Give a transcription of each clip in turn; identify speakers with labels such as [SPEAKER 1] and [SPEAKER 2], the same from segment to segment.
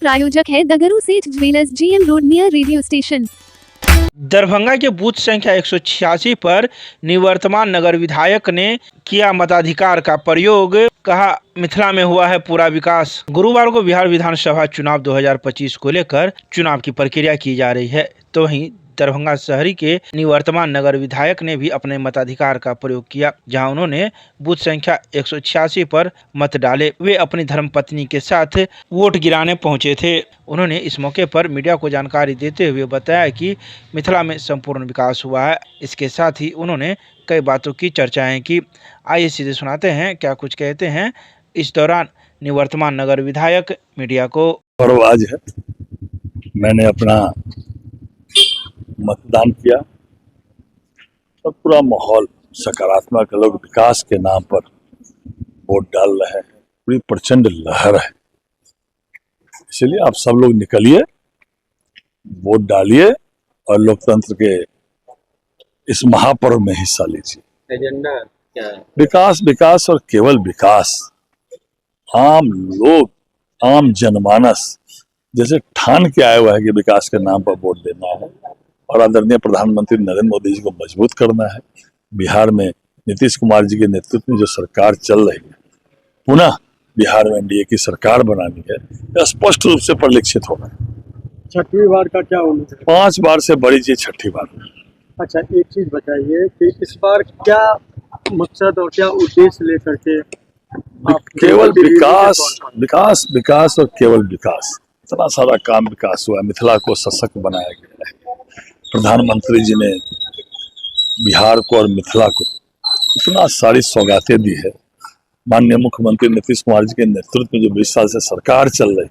[SPEAKER 1] प्रायोजक है दगरू सेठ jewellers, GM road near radio station.
[SPEAKER 2] Darbhanga के बूथ संख्या 186 पर निवर्तमान नगर विधायक ने किया मताधिकार का प्रयोग, कहा मिथिला में हुआ है पूरा विकास। गुरुवार को बिहार विधानसभा चुनाव 2025 को लेकर चुनाव की प्रक्रिया की जा रही है, तो वहीं दरभंगा शहरी के निवर्तमान नगर विधायक ने भी अपने मताधिकार का प्रयोग किया, जहां उन्होंने बूथ संख्या 186 पर मत डाले। वे अपनी धर्मपत्नी के साथ वोट गिराने पहुंचे थे। उन्होंने इस मौके पर मीडिया को जानकारी देते हुए बताया कि मिथिला में संपूर्ण विकास हुआ है। इसके साथ ही उन्होंने कई बातों की चर्चाएं की। आइए सीधे सुनाते हैं क्या कुछ कहते हैं इस दौरान निवर्तमान नगर विधायक मीडिया को।
[SPEAKER 3] पर्व आज है, मैंने अपना मतदान किया और पूरा माहौल सकारात्मक, लोग विकास के नाम पर वोट डाल रहे हैं, पूरी प्रचंड लहर है। इसलिए आप सब लोग निकलिए, वोट डालिए और लोकतंत्र के इस महापर्व में हिस्सा लीजिए।
[SPEAKER 4] एजेंडा क्या है?
[SPEAKER 3] विकास, विकास और केवल विकास। आम लोग, आम जनमानस जैसे ठान के आया हुआ है कि विकास के नाम पर वोट देना है और आदरणीय प्रधानमंत्री नरेंद्र मोदी जी को मजबूत करना है। बिहार में नीतीश कुमार जी के नेतृत्व में जो सरकार चल रही है, पुनः बिहार में एनडीए की सरकार बनानी है, यह स्पष्ट रूप से परिलक्षित हो रहा है।
[SPEAKER 4] छठवीं बार का क्या उम्मीद है?
[SPEAKER 3] 5 बार से बड़ी चीज छठी बार।
[SPEAKER 4] अच्छा, एक चीज बताइए कि इस बार क्या मकसद और क्या उद्देश्य लेकर के
[SPEAKER 3] केवल विकास, विकास, विकास और केवल विकास। इतना सारा काम विकास हुआ, मिथिला को सशक्त बनाया गया है। प्रधानमंत्री जी ने बिहार को और मिथिला को इतना सारी सौगातें दी है। माननीय मुख्यमंत्री नीतीश कुमार जी के नेतृत्व में जो 20 साल से सरकार चल रही है,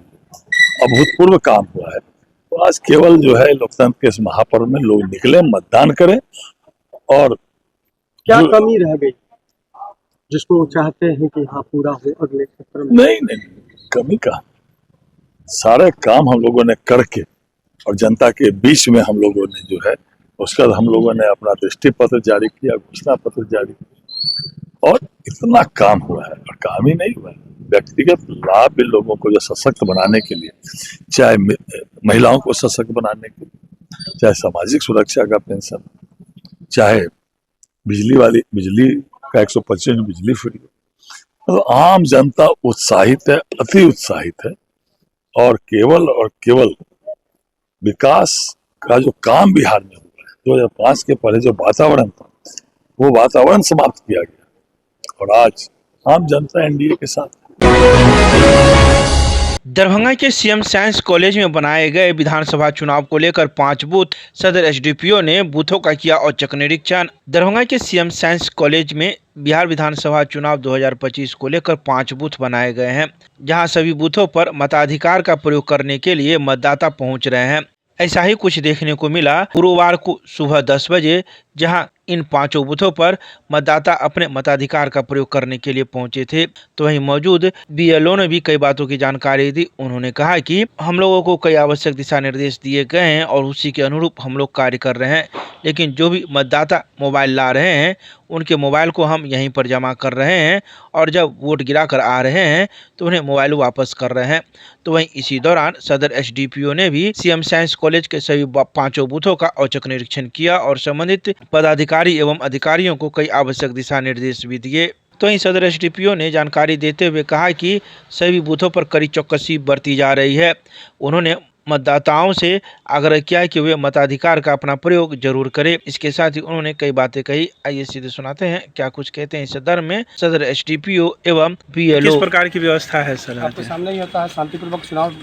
[SPEAKER 3] अभूतपूर्व काम हुआ है। तो आज केवल जो है लोकतंत्र के इस महापर्व में लोग निकले, मतदान करें। और
[SPEAKER 4] क्या कमी रह गई जिसको चाहते हैं कि हाँ पूरा हो अगले सत्र में?
[SPEAKER 3] नहीं, कमी का सारे काम हम लोगों ने करके और जनता के बीच में हम लोगों ने जो है उसका हम लोगों ने अपना दृष्टि पत्र जारी किया, घोषणा पत्र जारी किया और इतना काम हुआ है। और काम ही नहीं हुआ है, व्यक्तिगत लाभ भी लोगों को जो सशक्त बनाने के लिए, चाहे महिलाओं को सशक्त बनाने के लिए, चाहे सामाजिक सुरक्षा का पेंशन, चाहे बिजली का 125 बिजली फ्री, तो आम जनता उत्साहित है, अति उत्साहित है। और केवल विकास का जो काम बिहार में हुआ है, 2005 के पहले जो वातावरण था, वो वातावरण समाप्त किया गया और आज आम जनता एनडीए के साथ।
[SPEAKER 2] दरभंगा के सीएम साइंस कॉलेज में बनाए गए विधानसभा चुनाव को लेकर 5 बूथ सदर एसडीपीओ ने बूथों का किया औचक निरीक्षण। दरभंगा के सीएम साइंस कॉलेज में बिहार विधानसभा चुनाव 2025 को लेकर 5 बूथ बनाए गए हैं, जहां सभी बूथों पर मताधिकार का प्रयोग करने के लिए मतदाता पहुंच रहे हैं। ऐसा ही कुछ देखने को मिला गुरुवार को सुबह 10 बजे, जहां इन 5 बूथों पर मतदाता अपने मताधिकार का प्रयोग करने के लिए पहुंचे थे। तो वहीं मौजूद बीएलओ ने भी कई बातों की जानकारी दी। उन्होंने कहा कि हम लोगों को कई आवश्यक दिशा निर्देश दिए गए हैं और उसी के अनुरूप हम लोग कार्य कर रहे हैं, लेकिन जो भी मतदाता मोबाइल ला रहे हैं उनके मोबाइल को हम यहीं पर जमा कर रहे हैं और जब वोट गिरा कर आ रहे हैं तो उन्हें मोबाइल वापस कर रहे हैं। तो वहीं इसी दौरान सदर एसडीपीओ ने भी सीएम साइंस कॉलेज के सभी 5 बूथों का औचक निरीक्षण किया और संबंधित पदाधिकारी एवं अधिकारियों को कई आवश्यक दिशा निर्देश भी दिए। तो वहीं सदर एसडीपीओ ने जानकारी देते हुए कहा कि सभी बूथों पर कड़ी चौकसी बरती जा रही है। उन्होंने मतदाताओं से आग्रह किया कि वे मताधिकार का अपना प्रयोग जरूर करें। इसके साथ ही उन्होंने कई बातें कही। आइए सीधे सुनाते हैं क्या कुछ कहते हैं इस सदर में सदर एसडीपीओ एवं बीएलओ। किस प्रकार की व्यवस्था है सर?
[SPEAKER 4] आपके सामने ही होता है, शांतिपूर्वक चुनाव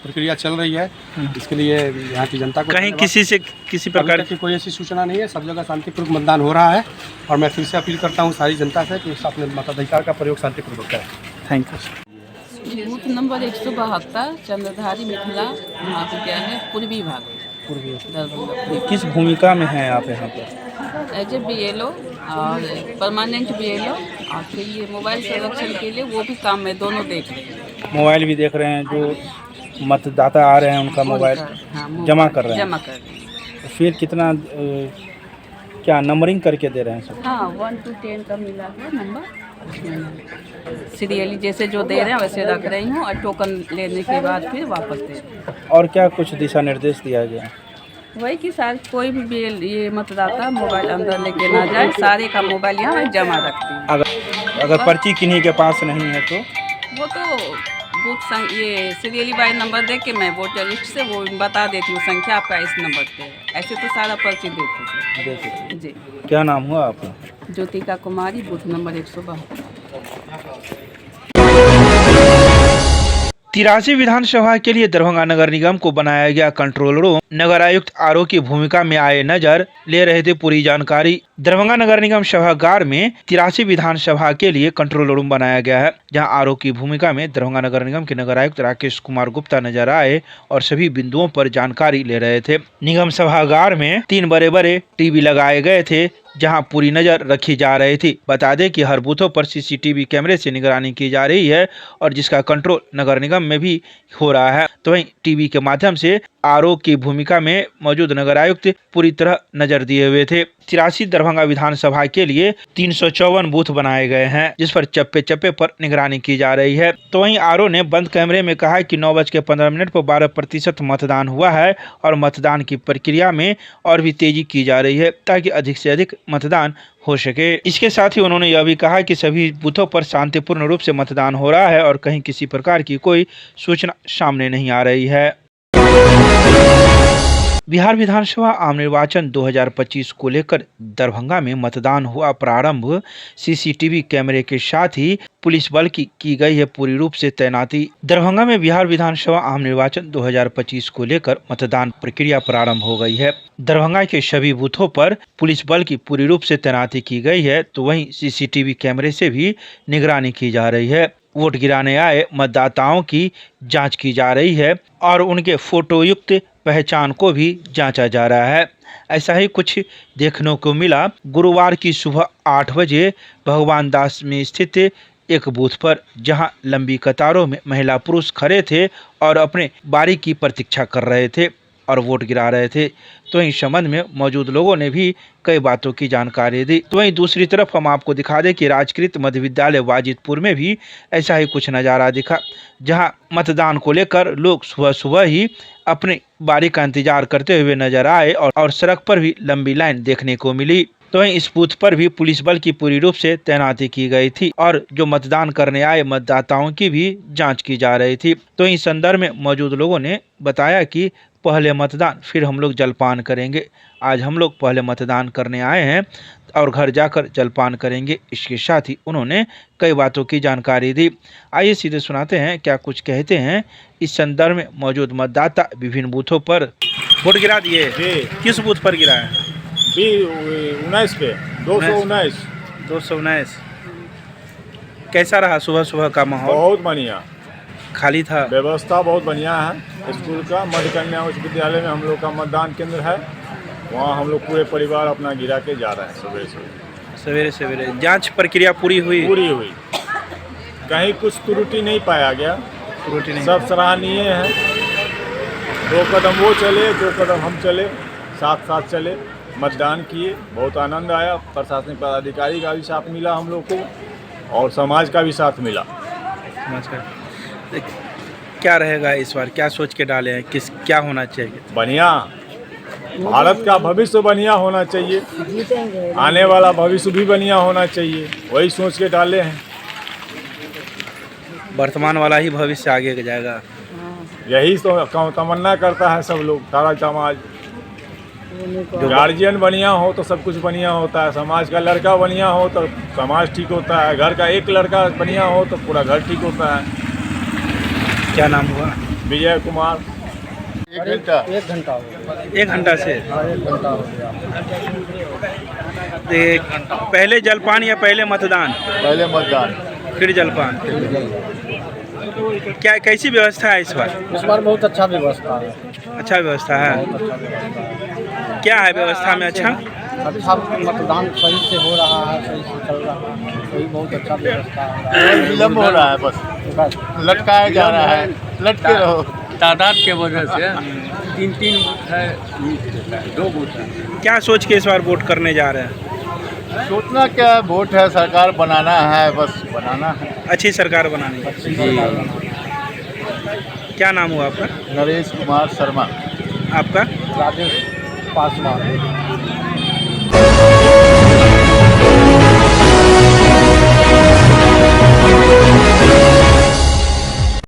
[SPEAKER 4] प्रक्रिया चल रही है। इसके लिए यहाँ की जनता को
[SPEAKER 2] कहीं किसी प्रकार
[SPEAKER 4] की कोई ऐसी सूचना नहीं है, सब जगह शांतिपूर्वक मतदान हो रहा है और मैं फिर से अपील करता हूँ सारी जनता से कि अपने मताधिकार का प्रयोग शांतिपूर्वक करें।
[SPEAKER 2] Thank you.
[SPEAKER 5] Booth number 172 Chandradhari Mithila महाविद्यालय है, पूर्वी भाग दरभंगा।
[SPEAKER 2] किस भूमिका में हैं आप यहाँ पर?
[SPEAKER 5] एज ए बीएलओ और परमानेंट बीएलओ, और फिर ये मोबाइल संरक्षण के लिए वो भी काम में दोनों देख रहे हैं।
[SPEAKER 2] मोबाइल भी देख रहे हैं, जो मतदाता आ रहे हैं उनका मोबाइल जमा कर रहे हैं। तो फिर कितना क्या नंबरिंग करके दे रहे हैं सर?
[SPEAKER 5] हाँ, 1 to 10 का मिला है नंबर, सीरियली जैसे जो दे रहे हैं वैसे रख रही हूँ और टोकन लेने के बाद फिर वापस दे रही हूँ।
[SPEAKER 2] और क्या कुछ दिशा निर्देश दिया गया?
[SPEAKER 5] वही कि सारे कोई भी ये मतदाता मोबाइल अंदर लेके ना जाए, सारे का मोबाइल यहाँ जमा रखती हूँ।
[SPEAKER 2] अगर पर्ची किन्हीं के पास नहीं है तो
[SPEAKER 5] वो तो बूथ ये सीरियली बाई नंबर दे के मैं वोटर लिस्ट से वो बता देती हूँ संख्या आपका इस नंबर पे है। ऐसे तो सारा पर्ची देती हूँ जी।
[SPEAKER 2] क्या नाम हुआ आपका?
[SPEAKER 5] ज्योतिका कुमारी, बूथ नंबर 172।
[SPEAKER 2] 83 विधानसभा के लिए दरभंगा नगर निगम को बनाया गया कंट्रोल रूम। नगर आयुक्त आरओ की भूमिका में आए नजर, ले रहे थे पूरी जानकारी। दरभंगा नगर निगम सभागार में 83 विधानसभा के लिए कंट्रोल रूम बनाया गया है, जहां आरओ की भूमिका में दरभंगा नगर निगम के नगर आयुक्त राकेश कुमार गुप्ता नजर आए और सभी बिंदुओं पर जानकारी ले रहे थे। निगम सभागार में 3 बड़े टीवी लगाए गए थे, जहां पूरी नजर रखी जा रही थी। बता दें कि हर बूथों पर सीसीटीवी कैमरे से निगरानी की जा रही है और जिसका कंट्रोल नगर निगम में भी हो रहा है। तो वहीं टीवी के माध्यम से आरओ की भूमिका में मौजूद नगर आयुक्त पूरी तरह नजर दिए हुए थे। 83 दरभंगा विधानसभा के लिए 354 बूथ बनाए गए हैं, जिस पर चप्पे चप्पे पर निगरानी की जा रही है। तो वहीं आरओ ने बंद कैमरे में कहा कि 9:15 पर 12% मतदान हुआ है और मतदान की प्रक्रिया में और भी तेजी की जा रही है ताकि अधिक से अधिक मतदान हो सके। इसके साथ ही उन्होंने यह भी कहा कि सभी बूथों पर शांतिपूर्ण रूप से मतदान हो रहा है और कहीं किसी प्रकार की कोई सूचना सामने नहीं आ रही है। बिहार विधानसभा आम निर्वाचन 2025 को लेकर दरभंगा में मतदान हुआ प्रारंभ। सीसीटीवी कैमरे के साथ ही पुलिस बल की गई है पूरी रूप से तैनाती। दरभंगा में बिहार विधानसभा आम निर्वाचन 2025 को लेकर मतदान प्रक्रिया प्रारंभ हो गई है। दरभंगा के सभी बूथों पर पुलिस बल की पूरी रूप से तैनाती की गई है, तो वहीं सीसीटीवी कैमरे से भी निगरानी की जा रही है। वोट गिराने आए मतदाताओं की जांच की जा रही है और उनके फोटोयुक्त पहचान को भी जांचा जा रहा है। ऐसा ही कुछ देखने को मिला गुरुवार की सुबह 8 बजे भगवान दास में स्थित एक बूथ पर, जहां लंबी कतारों में महिला पुरुष खड़े थे और अपने बारी की प्रतीक्षा कर रहे थे और वोट गिरा रहे थे। तो इस संबंध में मौजूद लोगों ने भी कई बातों की जानकारी दी। तो वहीं दूसरी तरफ हम आपको दिखा दें कि राजकृत मध्य विद्यालय वाजिदपुर में भी ऐसा ही कुछ नज़ारा दिखा, जहां मतदान को लेकर लोग सुबह सुबह ही अपनी बारी का इंतजार करते हुए नजर आए और सड़क पर भी लंबी लाइन देखने को मिली। तो इस बूथ पर भी पुलिस बल की पूरी रूप से तैनाती की गई थी और जो मतदान करने आए मतदाताओं की भी जांच की जा रही थी। तो इस संदर्भ में मौजूद लोगों ने बताया कि पहले मतदान फिर हम लोग जलपान करेंगे। आज हम लोग पहले मतदान करने आए हैं और घर जाकर जलपान करेंगे। इसके साथ ही उन्होंने कई बातों की जानकारी दी। आइए सीधे सुनाते हैं क्या कुछ कहते हैं इस संदर्भ में मौजूद मतदाता विभिन्न बूथों पर। वोट गिरा दिए? किस बूथ पर गिरा है?
[SPEAKER 6] 19 पे
[SPEAKER 2] 219। कैसा रहा सुबह सुबह का माहौल?
[SPEAKER 6] बहुत बढ़िया,
[SPEAKER 2] खाली था?
[SPEAKER 6] व्यवस्था बहुत बढ़िया है। स्कूल का मध्य कन्या उच्च विद्यालय में हम लोग का मतदान केंद्र है, वहाँ हम लोग पूरे परिवार अपना गिरा के जा रहे हैं। सवेरे
[SPEAKER 2] सवेरे जांच प्रक्रिया पूरी हुई?
[SPEAKER 6] कहीं कुछ त्रुटि नहीं पाया गया। सब सराहनीय है। 2 कदम वो चले, 2 कदम हम चले, साथ साथ चले, मतदान किए। बहुत आनंद आया। प्रशासनिक पदाधिकारी का भी साथ मिला हम लोग को और समाज का भी साथ मिला।
[SPEAKER 2] क्या रहेगा इस बार, क्या सोच के डाले हैं, क्या होना चाहिए?
[SPEAKER 6] बढ़िया, भारत का भविष्य बढ़िया होना चाहिए, आने वाला भविष्य भी बढ़िया होना चाहिए, वही सोच के डाले हैं।
[SPEAKER 2] वर्तमान वाला ही भविष्य आगे जाएगा,
[SPEAKER 6] यही तो तमन्ना करता है सब लोग, सारा समाज। गार्जियन बढ़िया हो तो सब कुछ बढ़िया होता है। समाज का लड़का बढ़िया हो तो समाज ठीक होता है। घर का एक लड़का बढ़िया हो तो पूरा घर ठीक होता है।
[SPEAKER 2] क्या नाम हुआ?
[SPEAKER 6] विजय कुमार।
[SPEAKER 4] 1 घंटा हो गया।
[SPEAKER 2] 1 घंटा से?
[SPEAKER 4] 1 घंटा हो गया।
[SPEAKER 2] पहले जलपान या पहले मतदान?
[SPEAKER 6] पहले मतदान
[SPEAKER 2] फिर जलपान। क्या कैसी व्यवस्था है इस बार?
[SPEAKER 4] इस बार बहुत अच्छा व्यवस्था है।
[SPEAKER 2] अच्छा व्यवस्था है? क्या है व्यवस्था में? अच्छा
[SPEAKER 4] मतदान सही से हो रहा है, सही से चल रहा है, वही बहुत अच्छा व्यवस्था है।
[SPEAKER 6] विलम्ब हो रहा है, बस लटकाया जा रहा है। लटके रहो।
[SPEAKER 7] तादाद के वजह से 3 बूथ है, 2 बूथ है।
[SPEAKER 2] क्या सोच के इस बार वोट करने जा रहे हैं?
[SPEAKER 7] सोचना क्या, वोट है, सरकार बनाना है, बस बनाना है।
[SPEAKER 2] अच्छी सरकार बनानी है।
[SPEAKER 7] जी।
[SPEAKER 2] क्या नाम हुआ आपका?
[SPEAKER 7] नरेश कुमार शर्मा।
[SPEAKER 2] आपका?
[SPEAKER 4] राजेश पासवान।